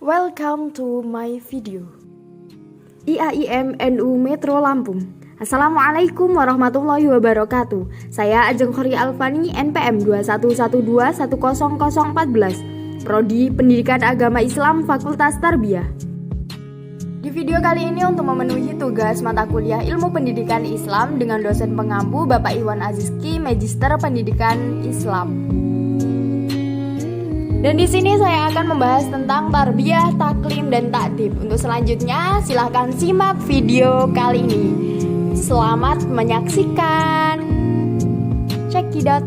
Welcome to my video. IAIM NU Metro Lampung. Assalamualaikum warahmatullahi wabarakatuh. Saya Ajeng Khori Alfani, NPM 2112100014, Prodi Pendidikan Agama Islam Fakultas Tarbiyah. Di video kali ini untuk memenuhi tugas mata kuliah Ilmu Pendidikan Islam dengan dosen pengampu Bapak Iwan Azizki, Magister Pendidikan Islam. Dan di sini saya akan membahas tentang tarbiyah, taklim, dan ta'dib. Untuk selanjutnya, silahkan simak video kali ini. Selamat menyaksikan. Cekidot.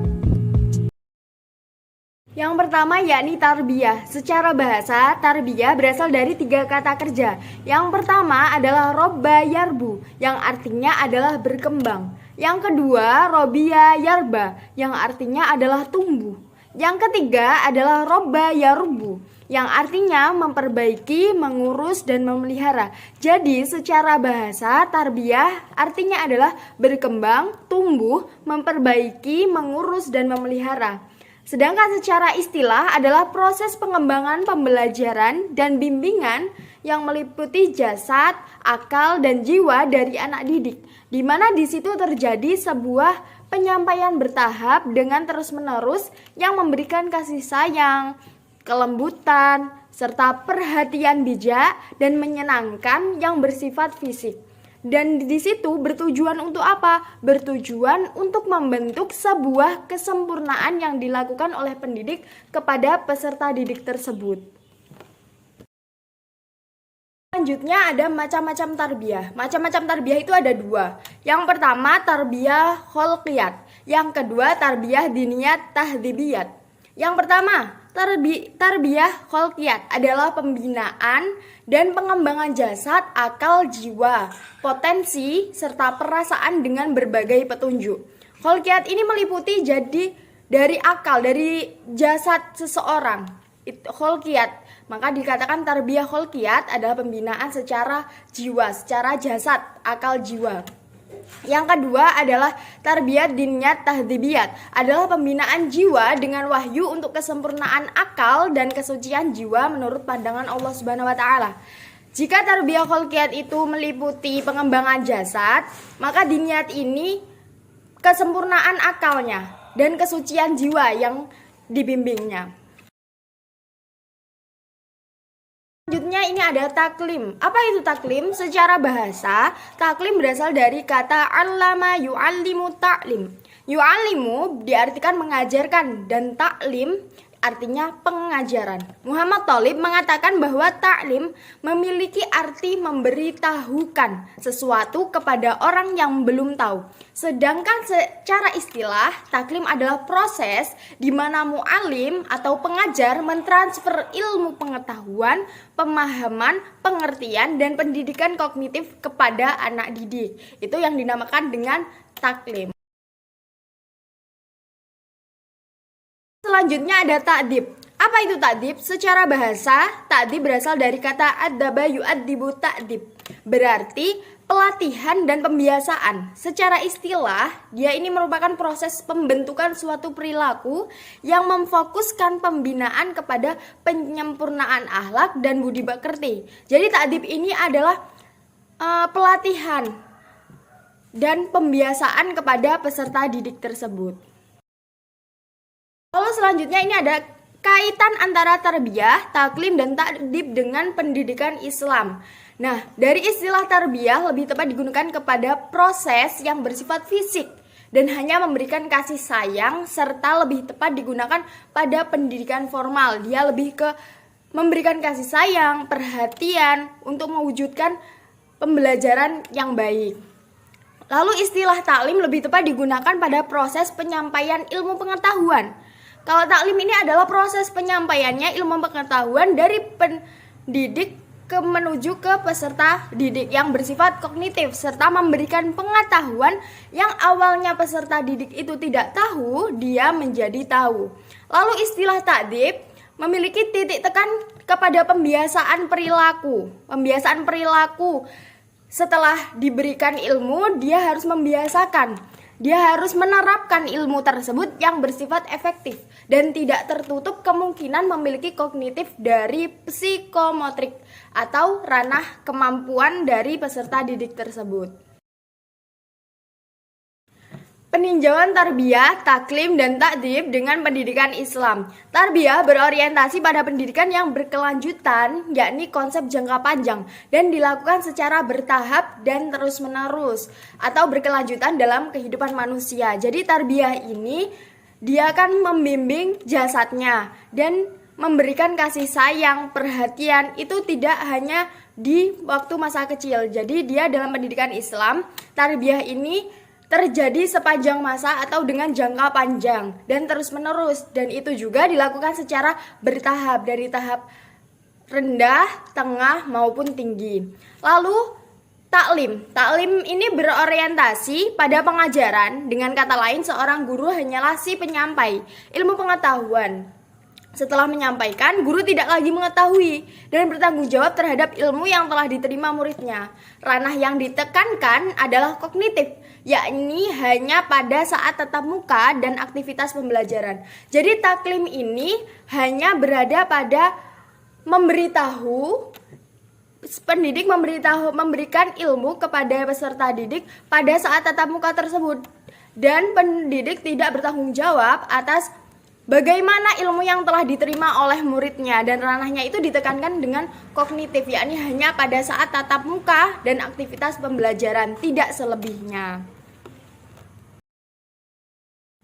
Yang pertama yakni tarbiyah. Secara bahasa, tarbiyah berasal dari 3 kata kerja. Yang pertama adalah robba yarbu, yang artinya adalah berkembang. Yang kedua, robiya yarba, yang artinya adalah tumbuh. Yang ketiga adalah robba yarbu, yang artinya memperbaiki, mengurus, dan memelihara. Jadi secara bahasa, tarbiyah artinya adalah berkembang, tumbuh, memperbaiki, mengurus, dan memelihara. Sedangkan secara istilah adalah proses pengembangan pembelajaran dan bimbingan yang meliputi jasad, akal, dan jiwa dari anak didik, di mana di situ terjadi sebuah penyampaian bertahap dengan terus-menerus yang memberikan kasih sayang, kelembutan, serta perhatian bijak dan menyenangkan yang bersifat fisik. Dan di situ bertujuan untuk apa? Bertujuan untuk membentuk sebuah kesempurnaan yang dilakukan oleh pendidik kepada peserta didik tersebut. Selanjutnya ada macam-macam tarbiyah. Macam-macam tarbiyah itu ada 2. Yang pertama tarbiyah kholqiyat, yang kedua tarbiyah diniyat tahdzibiyat. Yang pertama tarbiyah kholqiyat adalah pembinaan dan pengembangan jasad, akal, jiwa, potensi, serta perasaan dengan berbagai petunjuk. Kholqiyat ini meliputi jadi dari akal, dari jasad seseorang. Kholqiyat. Maka dikatakan tarbiyah kholqiyat adalah pembinaan secara jiwa, secara jasad, akal, jiwa. Yang kedua adalah tarbiyat diniyat tahdzibiyat, adalah pembinaan jiwa dengan wahyu untuk kesempurnaan akal dan kesucian jiwa menurut pandangan Allah Subhanahu wa taala. Jika tarbiyah kholqiyat itu meliputi pengembangan jasad, maka diniyat ini kesempurnaan akalnya dan kesucian jiwa yang dibimbingnya. Selanjutnya ini ada taklim. Apa itu taklim? Secara bahasa, taklim berasal dari kata allama yu'allimu ta'lim. Yu'allimu diartikan mengajarkan dan taklim artinya pengajaran. Muhammad Thalib mengatakan bahwa taklim memiliki arti memberitahukan sesuatu kepada orang yang belum tahu. Sedangkan secara istilah, taklim adalah proses di mana mu'alim atau pengajar mentransfer ilmu pengetahuan, pemahaman, pengertian, dan pendidikan kognitif kepada anak didik. Itu yang dinamakan dengan taklim. Selanjutnya ada ta'dib. Apa itu ta'dib? Secara bahasa, ta'dib berasal dari kata adzaba yu'adzibu ta'dib. Berarti pelatihan dan pembiasaan. Secara istilah, dia ini merupakan proses pembentukan suatu perilaku yang memfokuskan pembinaan kepada penyempurnaan akhlak dan budi pekerti. Jadi ta'dib ini adalah pelatihan dan pembiasaan kepada peserta didik tersebut. Lalu selanjutnya ini ada kaitan antara tarbiyah, taklim, dan ta'dib dengan pendidikan Islam. Nah, dari istilah tarbiyah lebih tepat digunakan kepada proses yang bersifat fisik dan hanya memberikan kasih sayang, serta lebih tepat digunakan pada pendidikan formal. Dia lebih ke memberikan kasih sayang, perhatian untuk mewujudkan pembelajaran yang baik. Lalu istilah taklim lebih tepat digunakan pada proses penyampaian ilmu pengetahuan. Kalau taklim ini adalah proses penyampaiannya ilmu pengetahuan dari pendidik menuju ke peserta didik yang bersifat kognitif, serta memberikan pengetahuan yang awalnya peserta didik itu tidak tahu, dia menjadi tahu. Lalu istilah ta'dib memiliki titik tekan kepada pembiasaan perilaku. Pembiasaan perilaku setelah diberikan ilmu, dia harus membiasakan. Dia harus menerapkan ilmu tersebut yang bersifat efektif dan tidak tertutup kemungkinan memiliki kognitif dari psikomotrik atau ranah kemampuan dari peserta didik tersebut. Peninjauan tarbiyah, taklim, dan ta'dib dengan pendidikan Islam. Tarbiyah berorientasi pada pendidikan yang berkelanjutan, yakni konsep jangka panjang, dan dilakukan secara bertahap dan terus-menerus, atau berkelanjutan dalam kehidupan manusia. Jadi tarbiyah ini, dia akan membimbing jasadnya, dan memberikan kasih sayang, perhatian, itu tidak hanya di waktu masa kecil. Jadi dia dalam pendidikan Islam, tarbiyah ini terjadi sepanjang masa atau dengan jangka panjang dan terus-menerus, dan itu juga dilakukan secara bertahap dari tahap rendah, tengah maupun tinggi. Lalu taklim ini berorientasi pada pengajaran, dengan kata lain seorang guru hanyalah si penyampai ilmu pengetahuan. Setelah menyampaikan, guru tidak lagi mengetahui dan bertanggung jawab terhadap ilmu yang telah diterima muridnya. Ranah yang ditekankan adalah kognitif, yakni hanya pada saat tatap muka dan aktivitas pembelajaran. Jadi taklim ini hanya berada pada memberitahu, pendidik memberikan ilmu kepada peserta didik pada saat tatap muka tersebut, dan pendidik tidak bertanggung jawab atas bagaimana ilmu yang telah diterima oleh muridnya, dan ranahnya itu ditekankan dengan kognitif, yakni hanya pada saat tatap muka dan aktivitas pembelajaran, tidak selebihnya.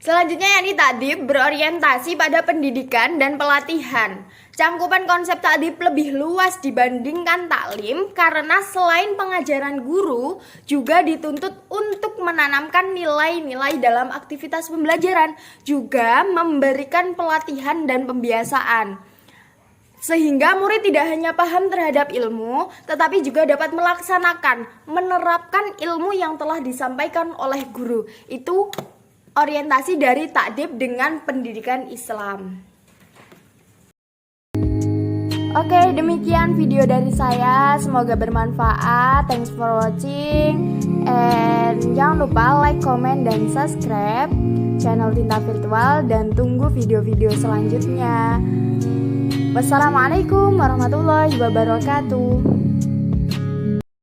Selanjutnya yakni ta'dib berorientasi pada pendidikan dan pelatihan. Cangkupan konsep ta'dib lebih luas dibandingkan taklim karena selain pengajaran guru juga dituntut untuk menanamkan nilai-nilai dalam aktivitas pembelajaran, juga memberikan pelatihan dan pembiasaan. Sehingga murid tidak hanya paham terhadap ilmu, tetapi juga dapat menerapkan ilmu yang telah disampaikan oleh guru. Itu orientasi dari ta'dib dengan pendidikan Islam. Oke, demikian video dari saya. Semoga bermanfaat. Thanks for watching. And jangan lupa like, comment, dan subscribe channel Tinta Virtual, dan tunggu video-video selanjutnya. Wassalamualaikum warahmatullahi wabarakatuh.